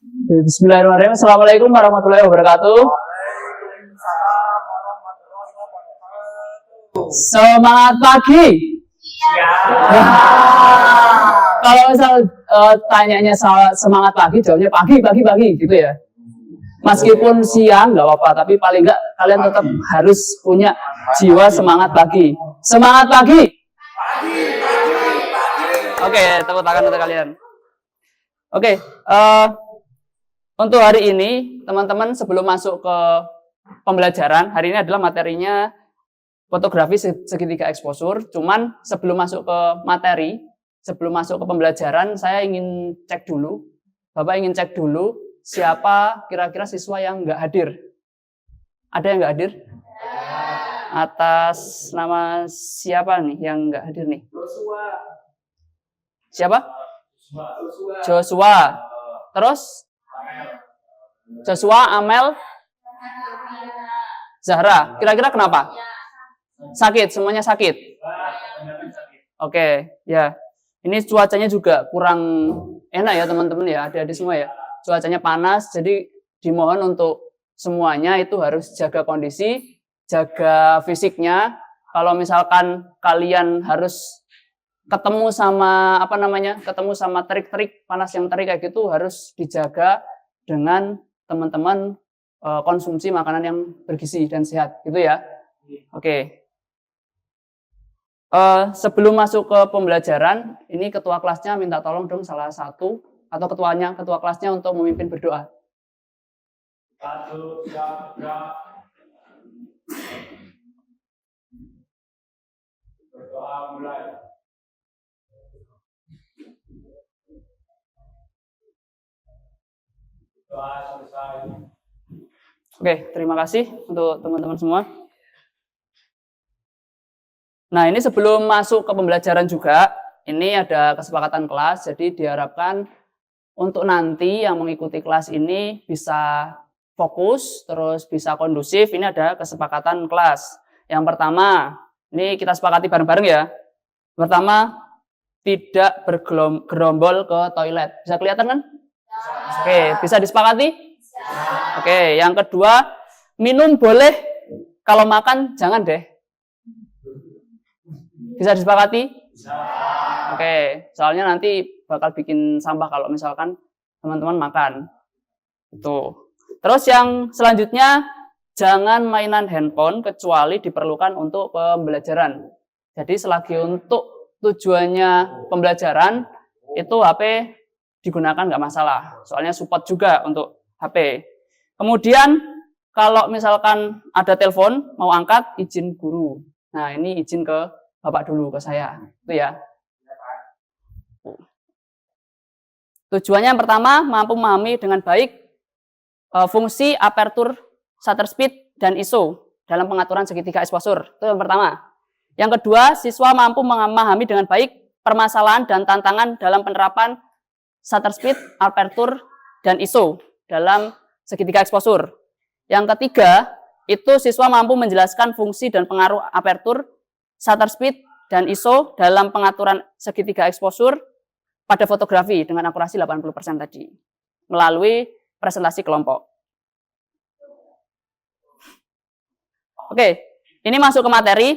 Bismillahirrahmanirrahim. Assalamualaikum warahmatullahi wabarakatuh. Semangat pagi. Kalau misal tanyanya semangat pagi, jawabnya pagi gitu ya. Meskipun siang nggak apa-apa, tapi paling nggak kalian tetap harus punya jiwa semangat pagi. Semangat pagi. Oke, tepuk tangan untuk kalian. Oke, untuk hari ini teman-teman sebelum masuk ke pembelajaran, hari ini adalah materinya fotografi segitiga eksposur. Cuman sebelum masuk ke materi, sebelum masuk ke pembelajaran, saya ingin cek dulu. Bapak ingin cek dulu siapa kira-kira siswa yang nggak hadir. Ada yang nggak hadir? Atas nama siapa nih yang nggak hadir nih? Siapa? Joshua. Terus? Joshua, Amel, Zahra. Kira-kira kenapa? Sakit, semuanya sakit. Oke, ya. Ini cuacanya juga kurang enak ya teman-teman ya, adik-adik semua ya. Cuacanya panas, jadi dimohon untuk semuanya itu harus jaga kondisi, jaga fisiknya. Kalau misalkan kalian harus ketemu sama ketemu sama terik-terik panas yang terik kayak gitu, harus dijaga dengan teman-teman konsumsi makanan yang bergizi dan sehat gitu ya. Oke. Sebelum masuk ke pembelajaran, ini ketua kelasnya minta tolong dong salah satu atau ketua kelasnya untuk memimpin berdoa. Berdoa mulai. Oke, terima kasih untuk teman-teman semua. Nah, ini sebelum masuk ke pembelajaran juga, ini ada kesepakatan kelas, jadi diharapkan untuk nanti yang mengikuti kelas ini bisa fokus, terus bisa kondusif. Ini ada kesepakatan kelas. Yang pertama, ini kita sepakati bareng-bareng ya. Pertama, tidak bergerombol ke toilet. Bisa kelihatan kan? Oke, bisa disepakati? Oke, yang kedua, minum boleh, kalau makan jangan deh. Bisa disepakati? Oke, soalnya nanti bakal bikin sampah kalau misalkan teman-teman makan. Itu. Terus yang selanjutnya, jangan mainan handphone kecuali diperlukan untuk pembelajaran. Jadi selagi untuk tujuannya pembelajaran, itu HP digunakan nggak masalah. Soalnya support juga untuk HP. Kemudian kalau misalkan ada telepon, mau angkat, izin guru. Nah, ini izin ke Bapak dulu, ke saya. Itu ya. Tujuannya yang pertama, mampu memahami dengan baik fungsi aperture, shutter speed, dan ISO dalam pengaturan segitiga eksposur. Itu yang pertama. Yang kedua, siswa mampu memahami dengan baik permasalahan dan tantangan dalam penerapan shutter speed, aperture, dan ISO dalam segitiga eksposur. Yang ketiga, itu siswa mampu menjelaskan fungsi dan pengaruh aperture, shutter speed, dan ISO dalam pengaturan segitiga eksposur pada fotografi dengan akurasi 80% tadi melalui presentasi kelompok. Oke, ini masuk ke materi.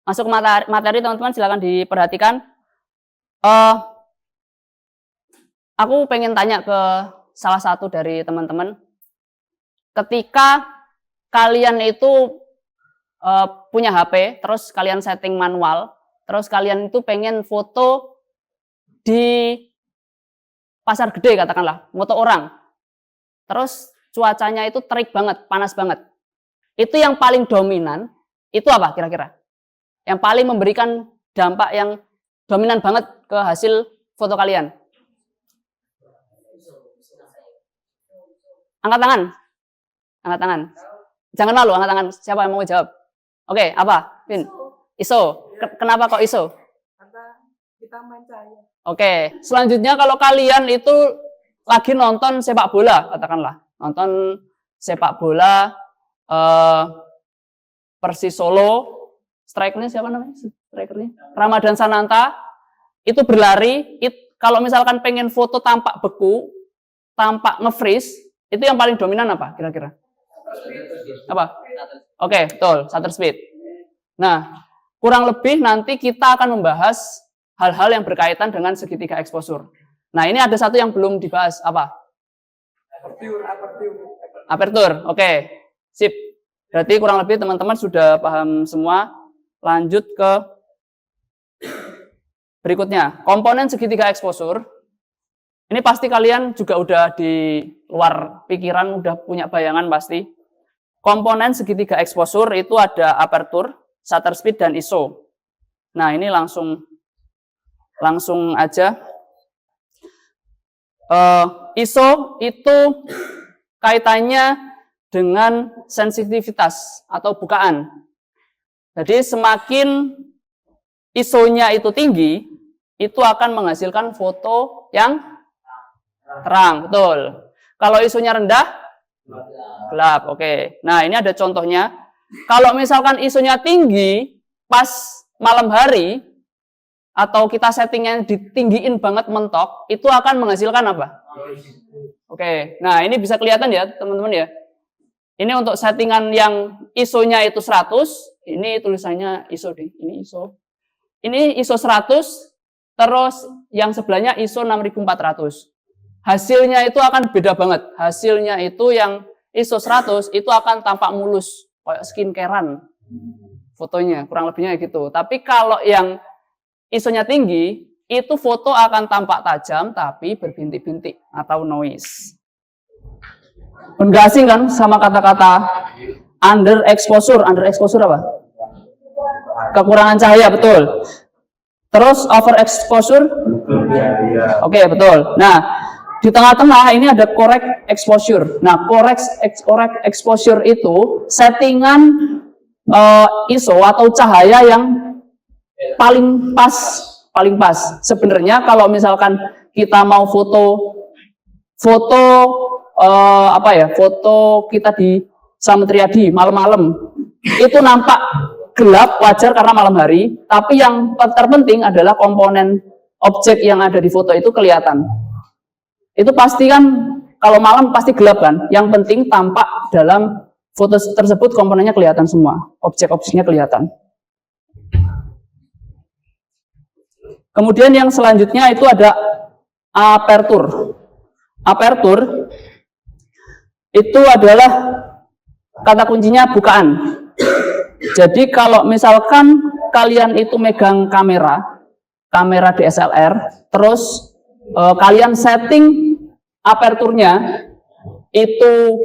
Masuk ke materi teman-teman, silakan diperhatikan. Aku pengen tanya ke salah satu dari teman-teman. Ketika kalian itu punya HP, terus kalian setting manual, terus kalian itu pengen foto di pasar gede katakanlah, foto orang. Terus cuacanya itu terik banget, panas banget. Itu yang paling dominan, itu apa kira-kira? Yang paling memberikan dampak yang dominan banget ke hasil foto kalian? Angkat tangan. Angkat tangan. Jangan malu, angkat tangan. Siapa yang mau jawab? Oke, apa? Vin? ISO. Kenapa kok ISO? Karena kita main cahaya. Oke, selanjutnya kalau kalian itu lagi nonton sepak bola, katakanlah. Nonton sepak bola Persis Solo, strikernya siapa namanya? Strikernya Ramadan Sananta, itu berlari, kalau misalkan pengen foto tampak beku, tampak nge-freeze, itu yang paling dominan apa kira-kira? Apa? Oke, betul, shutter speed. Nah, kurang lebih nanti kita akan membahas hal-hal yang berkaitan dengan segitiga exposure. Nah, ini ada satu yang belum dibahas, apa? Aperture, oke, sip. Berarti kurang lebih teman-teman sudah paham semua. Lanjut ke berikutnya, komponen segitiga exposure. Ini pasti kalian juga udah di luar pikiran, udah punya bayangan pasti. Komponen segitiga exposure itu ada aperture, shutter speed, dan ISO. Nah, ini langsung aja. ISO itu kaitannya dengan sensitivitas atau bukaan. Jadi semakin ISO-nya itu tinggi, itu akan menghasilkan foto yang terang, betul. Kalau ISO-nya rendah, gelap, oke. Nah, ini ada contohnya. Kalau misalkan ISO-nya tinggi, pas malam hari, atau kita settingnya ditinggiin banget mentok, itu akan menghasilkan apa? Oke, nah ini bisa kelihatan ya teman-teman ya. Ini untuk settingan yang ISO-nya itu 100, ini tulisannya ISO deh, ini ISO. Ini ISO 100, terus yang sebelahnya ISO 6400. Hasilnya itu akan beda banget. Hasilnya itu yang ISO 100 itu akan tampak mulus, kayak skincarean fotonya, kurang lebihnya gitu. Tapi kalau yang ISO-nya tinggi, itu foto akan tampak tajam tapi berbintik-bintik atau noise. Nggak asing kan sama kata-kata underexposure. Underexposure apa? Kekurangan cahaya, betul. Terus overexposure? Oke, betul. Nah, di tengah-tengah ini ada correct exposure. Nah, correct exposure itu settingan ISO atau cahaya yang paling pas. Sebenarnya kalau misalkan kita mau foto kita di Sametriadi malam-malam, itu nampak gelap wajar karena malam hari, tapi yang terpenting adalah komponen objek yang ada di foto itu kelihatan. Itu pasti kan kalau malam pasti gelap kan, yang penting tampak dalam foto tersebut komponennya kelihatan semua, objek-objeknya kelihatan. Kemudian yang selanjutnya itu ada aperture. Aperture itu adalah kata kuncinya bukaan. Jadi kalau misalkan kalian itu megang kamera DSLR, terus kalian setting aperturnya itu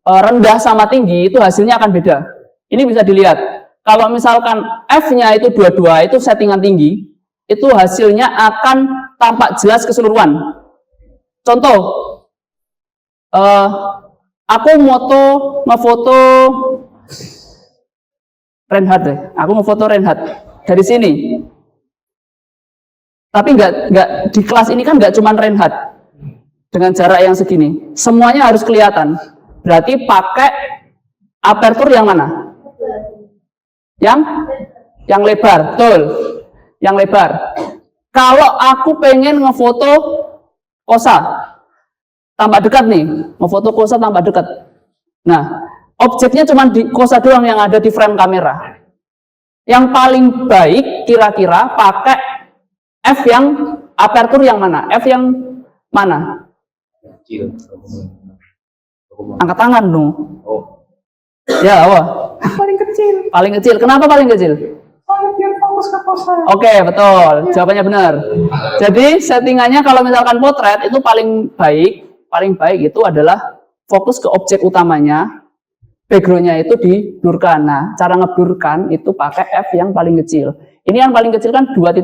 rendah sama tinggi, itu hasilnya akan beda. Ini bisa dilihat. Kalau misalkan F-nya itu 22, itu settingan tinggi, itu hasilnya akan tampak jelas keseluruhan. Contoh, aku ngefoto Reinhardt deh. Aku ngefoto Reinhardt dari sini. Tapi nggak di kelas ini kan nggak cuma Reinhardt dengan jarak yang segini. Semuanya harus kelihatan. Berarti pakai aperture yang mana? Yang lebar, betul. Yang lebar. Kalau aku pengen ngefoto kosa, tambah dekat nih, ngefoto kosa tambah dekat. Nah, objeknya cuma di kosa doang yang ada di frame kamera. Yang paling baik kira-kira pakai F yang aperture yang mana? F yang mana? Angkat tangan dong. Ya, apa? Paling kecil. Paling kecil. Kenapa paling kecil? Biar fokus ke kosa. Oke, betul. Jawabannya benar. Jadi settingannya kalau misalkan potret itu paling baik itu adalah fokus ke objek utamanya, backgroundnya itu diblurkan. Nah, cara ngeblurkan itu pakai F yang paling kecil. Ini yang paling kecil kan 2.8.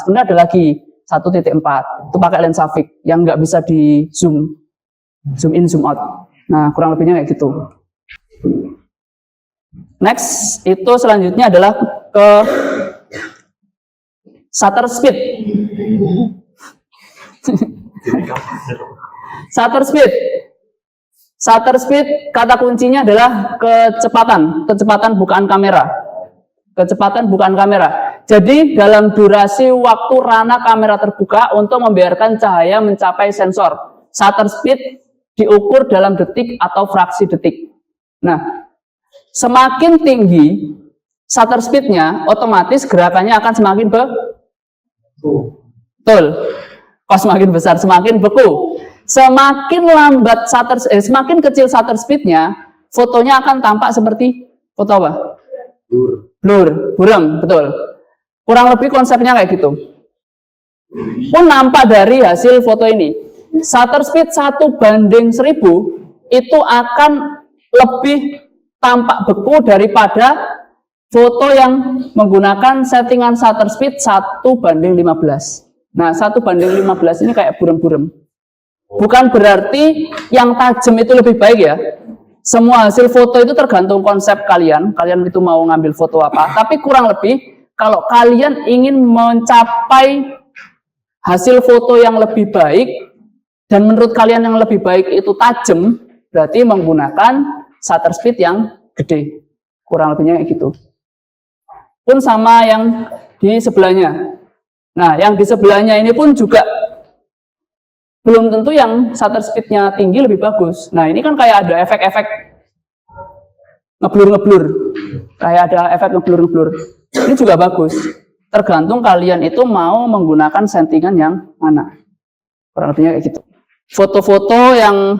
Sebenarnya ada lagi 1.4. Itu pakai lensa fix yang nggak bisa di zoom in, zoom out. Nah, kurang lebihnya kayak gitu. Next, itu selanjutnya adalah ke shutter speed. Shutter speed kata kuncinya adalah kecepatan bukaan kamera. Jadi dalam durasi waktu ranah kamera terbuka untuk membiarkan cahaya mencapai sensor. Shutter speed diukur dalam detik atau fraksi detik. Nah, semakin tinggi shutter speednya, otomatis gerakannya akan semakin betul. Kalau semakin besar, semakin beku. Semakin lambat semakin kecil shutter speednya, fotonya akan tampak seperti foto apa? Blur, buram, betul. Kurang lebih konsepnya kayak gitu. Pun nampak dari hasil foto ini. Shutter speed 1:1000 itu akan lebih tampak beku daripada foto yang menggunakan settingan shutter speed 1:15. Nah, 1:15 ini kayak buram-buram. Bukan berarti yang tajam itu lebih baik ya. Semua hasil foto itu tergantung konsep kalian. Kalian itu mau ngambil foto apa. Tapi kurang lebih, kalau kalian ingin mencapai hasil foto yang lebih baik, dan menurut kalian yang lebih baik itu tajam, berarti menggunakan shutter speed yang gede. Kurang lebihnya kayak gitu. Pun sama yang di sebelahnya. Nah, yang di sebelahnya ini pun juga belum tentu yang shutter speednya tinggi lebih bagus. Nah, ini kan kayak ada efek-efek ngeblur-ngeblur. Kayak ada efek ngeblur-ngeblur. Ini juga bagus. Tergantung kalian itu mau menggunakan settingan yang mana. Kurang lebihnya kayak gitu. Foto-foto yang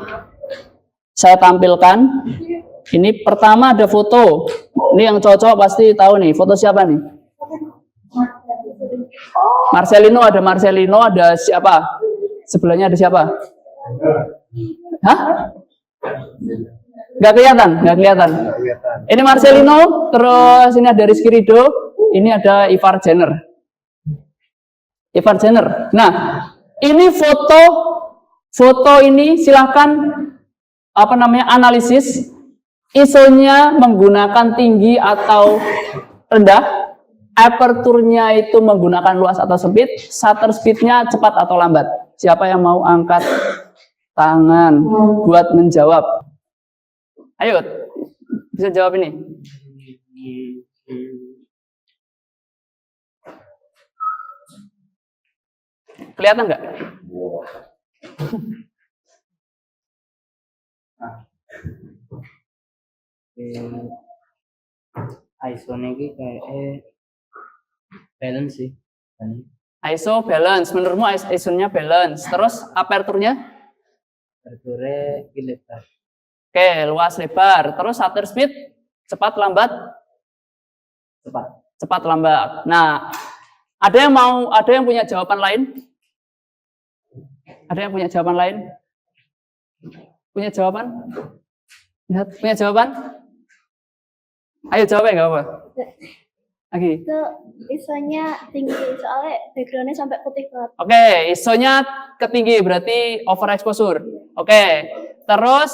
saya tampilkan, ini pertama ada foto. Ini yang cowok-cowok pasti tahu nih, foto siapa nih? Marcelino, ada siapa? Sebelahnya ada siapa? Hah? Nggak kelihatan. Ini Marcelino, terus ini ada Rizky Ridho, ini ada Ivar Jenner. Nah, ini foto ini silahkan analisis. ISO-nya menggunakan tinggi atau rendah, aperturnya itu menggunakan luas atau sempit, shutter speed-nya cepat atau lambat. Siapa yang mau angkat tangan buat menjawab? Ayo, bisa jawab ini. Kelihatan nggak? ISO ini kayak balance sih. ISO balance, menurutmu ISO-nya balance. Terus aperturnya? Aperturnya lebar. Oke, luas lebar. Terus shutter speed cepat lambat? Cepat lambat. Nah, ada yang punya jawaban lain? Ada yang punya jawaban lain? Punya jawaban? Lihat, punya jawaban? Ayo jawab ya, nggak apa-apa. Lagi. Itu ISO-nya tinggi, soalnya background-nya sampai putih banget. Oke, ISO-nya ketinggi, berarti overexposure. Oke, terus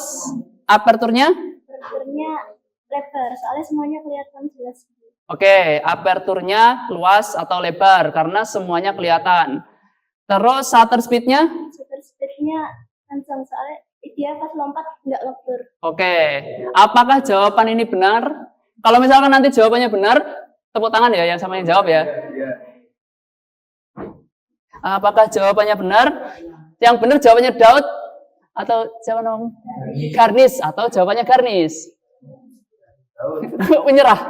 aperturnya? Aperturnya lebar, soalnya semuanya kelihatan jelas. Oke, aperturnya luas atau lebar, karena semuanya kelihatan. Terus shutter speed-nya? Shutter speed-nya kencang, soalnya dia pas lompat nggak ngebur. Oke, apakah jawaban ini benar? Kalau misalkan nanti jawabannya benar, tepuk tangan ya yang sama yang jawab ya. Apakah jawabannya benar? Yang benar jawabannya Daud atau siapa namanya? Garnis atau jawabannya Garnis? Menyerah.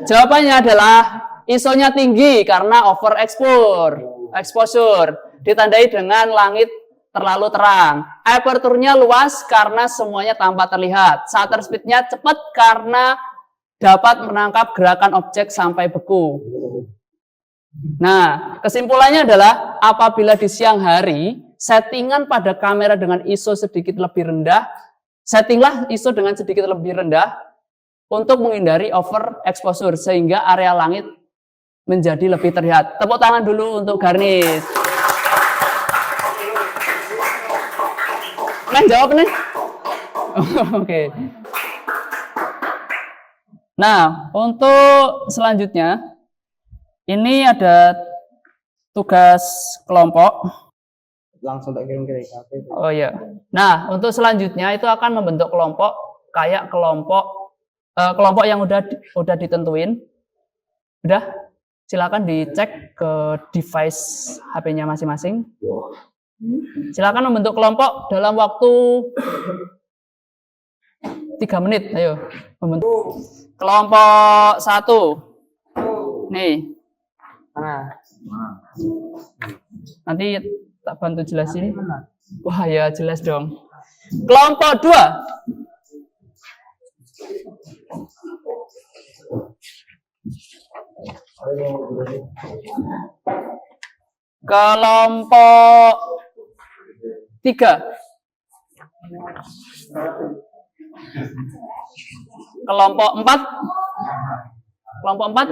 Jawabannya adalah ISO-nya tinggi karena exposure ditandai dengan langit terlalu terang. Aperturnya luas karena semuanya tanpa terlihat. Shutter speed-nya cepat karena dapat menangkap gerakan objek sampai beku. Nah, kesimpulannya adalah apabila di siang hari settingan pada kamera dengan ISO sedikit lebih rendah, settinglah ISO dengan sedikit lebih rendah untuk menghindari overexposure sehingga area langit menjadi lebih terlihat. Tepuk tangan dulu untuk Garnis. Jawab nih. Oke. Nah, untuk selanjutnya ini ada tugas kelompok. Langsung tak kirim ke IKP. Oh iya. Nah, untuk selanjutnya itu akan membentuk kelompok kayak kelompok yang udah ditentuin. Udah, silakan dicek ke device HP-nya masing-masing. Silakan membentuk kelompok dalam waktu 3 menit. Ayo, membentuk kelompok 1. Nih. Nanti tak bantu jelasin. Wah ya jelas dong. Kelompok 2. Kelompok 3. Kelompok 4. Kelompok 4.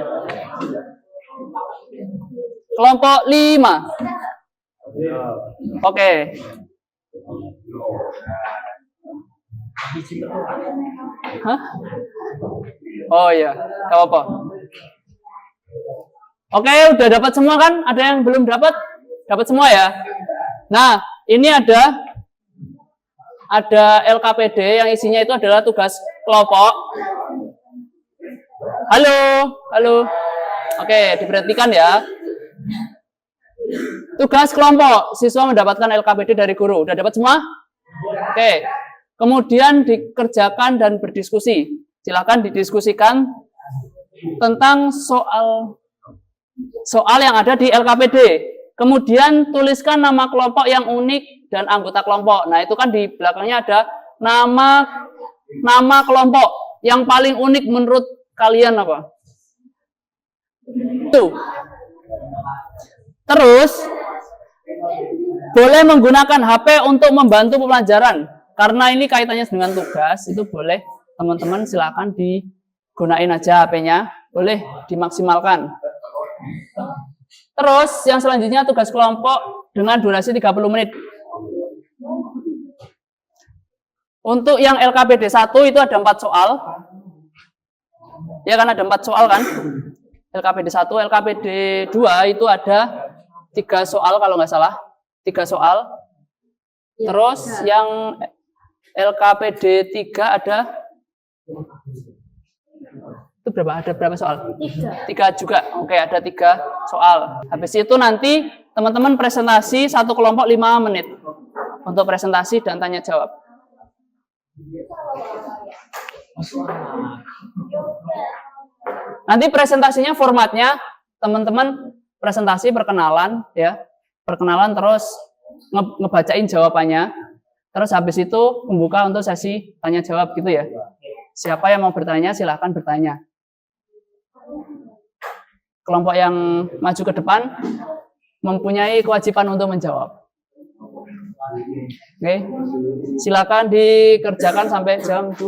Kelompok 5. Oke. Hah? Oh iya, gak apa-apa. Oke, udah dapat semua kan? Ada yang belum dapat? Dapat semua ya? Nah, ini ada LKPD yang isinya itu adalah tugas kelompok. Halo, halo. Oke, diperhatikan ya. Tugas kelompok, siswa mendapatkan LKPD dari guru. Udah dapat semua? Oke. Kemudian dikerjakan dan berdiskusi. Silakan didiskusikan tentang soal yang ada di LKPD. Kemudian tuliskan nama kelompok yang unik dan anggota kelompok. Nah, itu kan di belakangnya ada nama kelompok yang paling unik menurut kalian apa? Tuh. Terus boleh menggunakan HP untuk membantu pembelajaran. Karena ini kaitannya dengan tugas, itu boleh teman-teman silakan digunain aja HP-nya, boleh dimaksimalkan. Terus yang selanjutnya tugas kelompok dengan durasi 30 menit. Untuk yang LKPD 1 itu ada 4 soal. Ya kan ada 4 soal kan? LKPD 1, LKPD 2 itu ada 3 soal kalau nggak salah. 3 soal. Terus yang LKPD 3 ada itu berapa? Ada berapa soal? 3 juga. Oke, ada 3 soal. Habis itu nanti teman-teman presentasi satu kelompok 5 menit untuk presentasi dan tanya jawab. Nanti presentasinya formatnya teman-teman presentasi perkenalan ya. Perkenalan terus ngebacain jawabannya. Terus habis itu membuka untuk sesi tanya jawab gitu ya. Siapa yang mau bertanya silahkan bertanya. Kelompok yang maju ke depan mempunyai kewajiban untuk menjawab. Oke. Silakan dikerjakan sampai jam 2.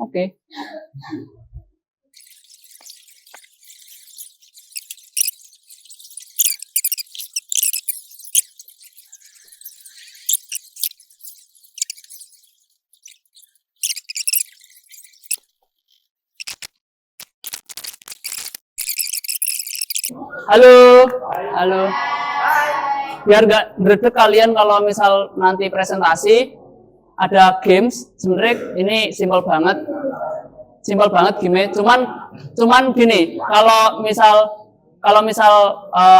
Oke. Halo, halo. Biar gak berdek kalian kalau misal nanti presentasi ada games. Sebenarnya ini simpel banget game. Cuman gini. Kalau misal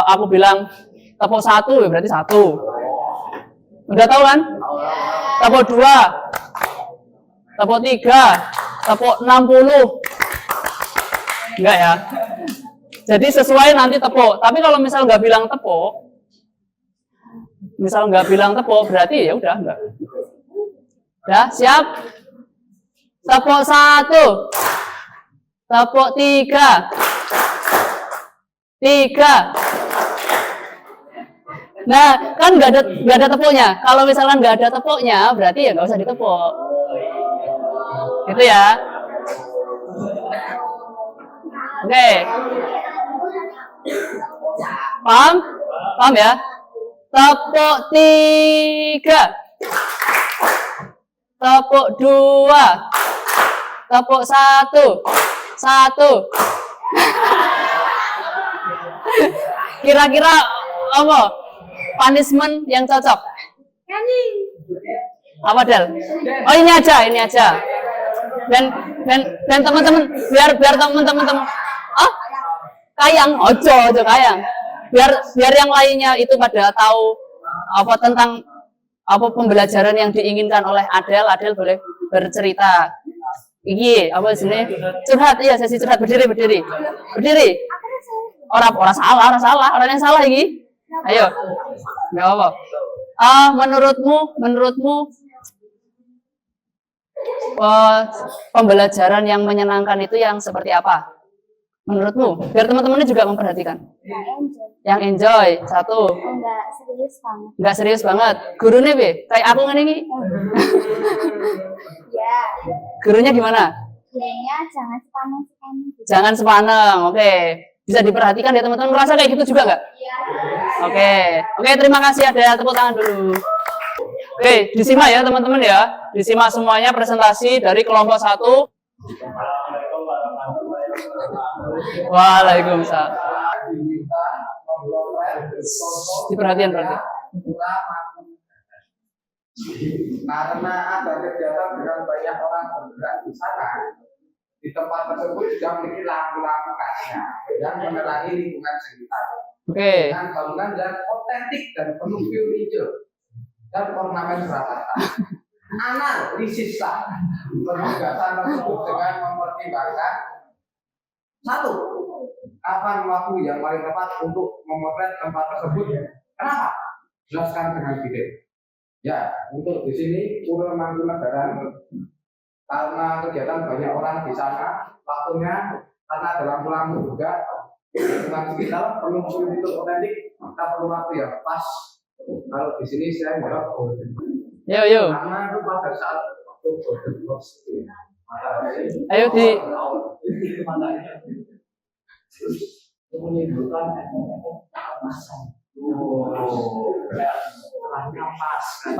aku bilang tepuk 1 ya berarti 1. Udah tahu kan? Tepuk 2, tepuk 3, tepuk 60. Enggak ya? Jadi sesuai nanti tepuk. Tapi kalau misal nggak bilang tepuk, berarti ya udah enggak. Ya, siap? Tepuk 1, tepuk 3. Nah, kan nggak ada tepuknya. Kalau misalkan nggak ada tepuknya, berarti ya nggak usah ditepuk. Gitu ya. Oke. Paham ya? Tepuk 3, tepuk 2, tepuk 1. Kira-kira apa? Punishment yang cocok. Apa Del? Oh ini aja. Dan teman-teman biar teman-teman ah kayang ojo kayang biar yang lainnya itu pada tahu apa tentang apa pembelajaran yang diinginkan oleh Adel boleh bercerita. Iki apa sini curhat, iya sesi curhat, berdiri orang salah orang yang salah iki. Ayo nggak apa. Menurutmu pembelajaran yang menyenangkan itu yang seperti apa? Menurutmu? Biar teman-temannya juga memperhatikan. Yang enjoy. Satu. Enggak serius banget. Enggak serius banget. Gurunya be? Kayak aku ngene iki. Ya. Gurunya gimana? Gurunya jangan sepaneng. Jangan sepaneng. Oke. Bisa diperhatikan ya teman-teman. Merasa kayak gitu juga nggak? Iya. Oke, terima kasih, ada tepuk tangan dulu. Oke, disimak ya teman-teman ya. Disimak semuanya presentasi dari kelompok 1. Waalaikumsalam. Diperhatikan berarti. Karena ada kegiatan dengan banyak orang bergerak di sana, di tempat tersebut juga memiliki lampu-lampu khasnya yang menerangi lingkungan sekitar. Oke. Dengan bangunan yang otentik dan penuh furniture dan ornamen Surakarta. Analisislah penugasan tersebut dengan mempertimbangkan satu, kapan waktu yang paling tepat untuk memotret tempat tersebut. Kenapa? Jelaskan dengan detail. Ya, untuk di sini Pura Mangkunagaran karena kegiatan banyak orang di sana, waktunya karena ada lampu-lampu juga dengan digital perlu itu otentik, kita perlu waktu yang pas. Kalau di sini saya jawab golden. Yo. Karena itu pada saat waktu golden box. Ayo di. Menimbulkan kemasan.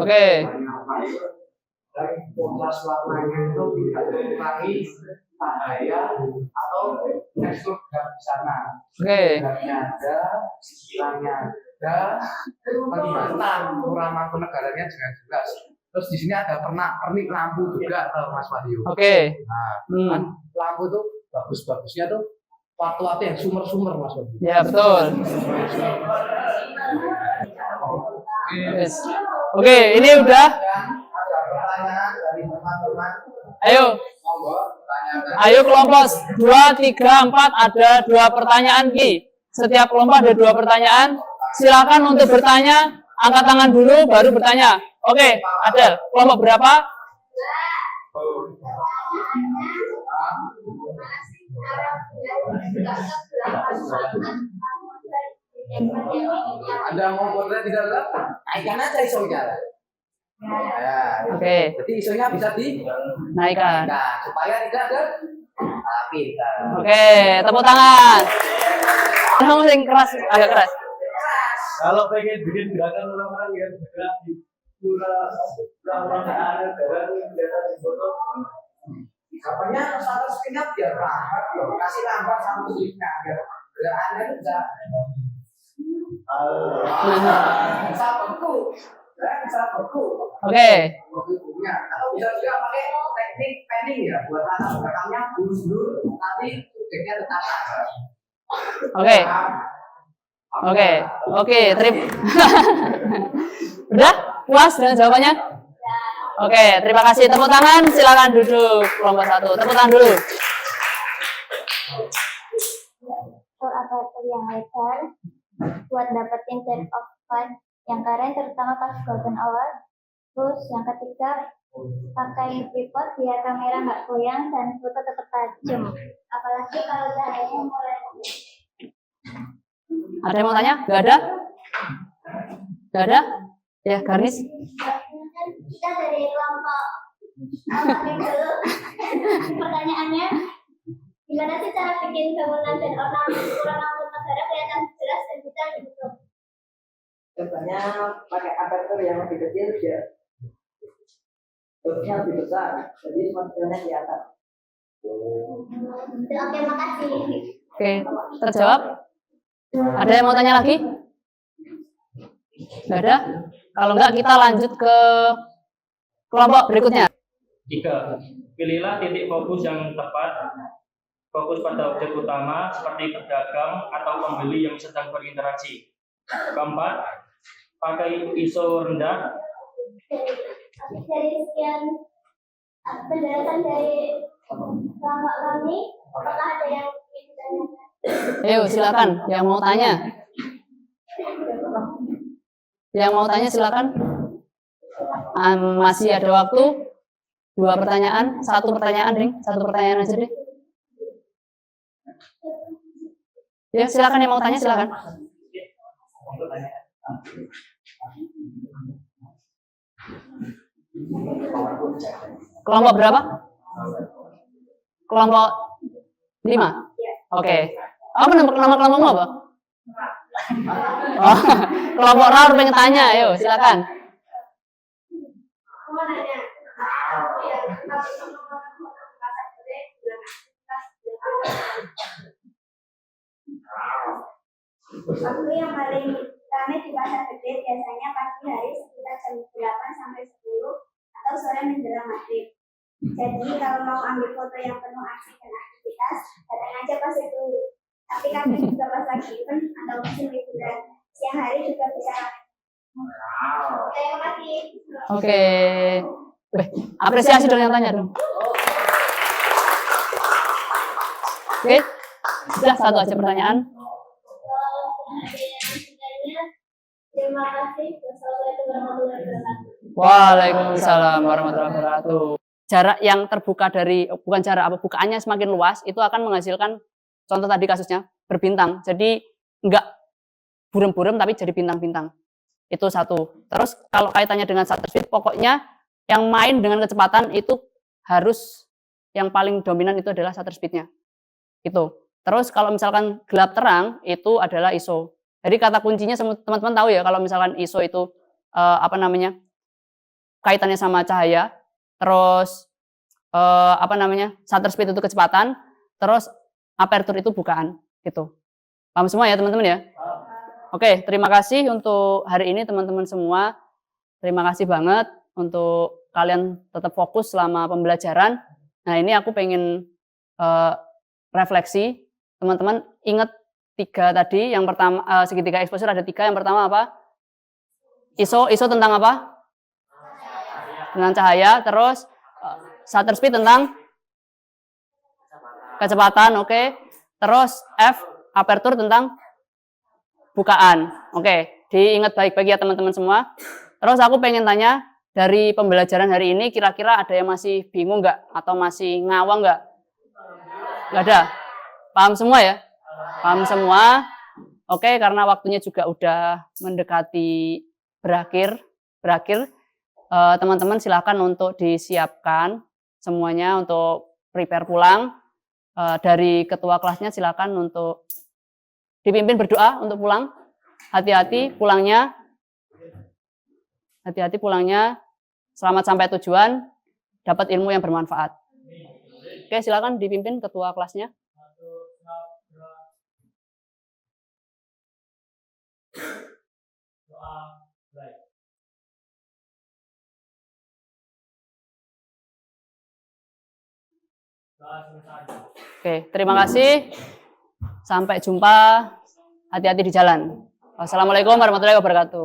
Oke. Dari kontras warnanya itu tidak mengurangi cahaya atau tekstur di sana. Oke. Gambarnya ada, istilahnya ada, kelihatan Pura Mangkunegarannya dengan jelas. Terus di sini ada pernik lampu juga, Mas Wahyu. Oke. Nah, kan lampu tuh bagus-bagusnya tuh waktu-waktu yang sumber-sumber, Mas Wahyu. Ya betul. Yes. Oke, ini udah. Ada pertanyaan dari teman-teman. Ayo kelompok 2, 3, 4 ada 2 pertanyaan Ki. Setiap kelompok ada 2 pertanyaan. Silakan untuk bertanya, angkat tangan dulu baru bertanya. Oke, ada kelompok berapa? Ada mau potret tidak ada? Naikkan aja isonya. Ya, Oke. Jadi isonya bisa Naikkan. nah, supaya tidak ada pintar. Oke, tepuk tangan. Kamu yang keras, agak keras. Kalau pengen bikin gerakan orang-orang yang bergerak di orang ada kelihatan di foto. Apanya satu spinnya biar lambat loh. Kasih lambat satu spinnya biar gerakannya bisa. Bisa beku. Bisa beku. Oke. Beku-bekunya. Atau bisa juga pakai teknik panning ya buat latar belakangnya bulur tapi subjeknya tetap ada. Oke, Udah? Puas dengan jawabannya? Oke, terima kasih. Tepuk tangan, silakan duduk kelompok 1. Tepuk tangan dulu. Atur aparatur yang lebar buat dapetin set of five yang keren, terutama pas golden hour. Terus yang ketiga, pakai tripod biar kamera nggak goyang dan foto tetap tajam. Apalagi kalau cahayanya mulai. Ada yang mau tanya? Gak ada? Gak ada? Ya, Garnis. Kita dari kelompok amatir dulu. Pertanyaannya, gimana sih cara bikin bangunan dan ornamen Pura Mangkunegara kelihatan jelas dan detail gitu? Contohnya pakai aperture yang lebih kecil ya, bentuknya lebih besar, jadi semua detailnya kelihatan. Oke, makasih. Oke, terjawab? Ada yang mau tanya lagi? Nggak ada? Kalau enggak kita lanjut ke kelompok berikutnya. 3. Pilihlah titik fokus yang tepat. Fokus pada objek utama seperti pedagang atau pembeli yang sedang berinteraksi. 4. Pakai ISO rendah. Dari sekian penjelasan dari kelompok kami, apakah ada yang ingin ditanyakan? Ayo silakan yang mau tanya. Yang mau tanya silakan. Masih ada waktu. 2 pertanyaan, 1 pertanyaan, Ring. 1 pertanyaan aja deh. Ya, silakan yang mau tanya silakan. Kelompok berapa? Kelompok 5. Oke. Apa nama kelompokmu apa? Oh, kelompok Raur pengen tanya, ayo silakan. Aku mau nanya, waktu yang paling ramai di pasar gede biasanya pagi hari sekitar jam 8 sampai 10 atau sore menjelang maghrib. Jadi kalau mau ambil foto yang penuh aksi dan aktivitas, datang aja pas itu. Tapi kami juga pas lagi event atau musim liburan, siang hari juga bisa. Terima kasih. Oke. Apresiasi dong yang tanya dong. Oke. Sudah 1 aja pertanyaan. Terima kasih. Wassalamualaikum warahmatullahi wabarakatuh. Waalaikumsalam warahmatullahi wabarakatuh. Jarak yang terbuka dari, bukan jarak apa, bukaannya semakin luas, itu akan menghasilkan, contoh tadi kasusnya, berbintang. Jadi enggak burem-burem tapi jadi bintang-bintang. Itu 1. Terus kalau kaitannya dengan shutter speed, pokoknya yang main dengan kecepatan itu harus, yang paling dominan itu adalah shutter speed-nya. Itu. Terus kalau misalkan gelap terang, itu adalah ISO. Jadi kata kuncinya teman-teman tahu ya, kalau misalkan ISO itu kaitannya sama cahaya, terus shutter speed itu kecepatan, terus aperture itu bukaan, gitu. Paham semua ya teman-teman ya? Oke, terima kasih untuk hari ini teman-teman semua. Terima kasih banget untuk kalian tetap fokus selama pembelajaran. Nah ini aku pengen refleksi. Teman-teman ingat 3 tadi. Yang pertama segitiga exposure ada 3. Yang pertama apa? ISO tentang apa? Tentang cahaya. Terus shutter speed tentang kecepatan. Oke. Terus F aperture tentang bukaan. Oke, diingat baik-baik ya teman-teman semua. Terus aku pengen tanya, dari pembelajaran hari ini kira-kira ada yang masih bingung nggak? Atau masih ngawang nggak? Nggak ada? Paham semua ya? Paham semua? Oke, karena waktunya juga udah mendekati berakhir. Teman-teman silakan untuk disiapkan semuanya untuk prepare pulang. Dari ketua kelasnya silakan untuk dipimpin berdoa untuk pulang. Hati-hati pulangnya. Selamat sampai tujuan. Dapat ilmu yang bermanfaat. Oke, silakan dipimpin ketua kelasnya. Oke, terima kasih. Sampai jumpa. Hati-hati di jalan. Wassalamualaikum warahmatullahi wabarakatuh.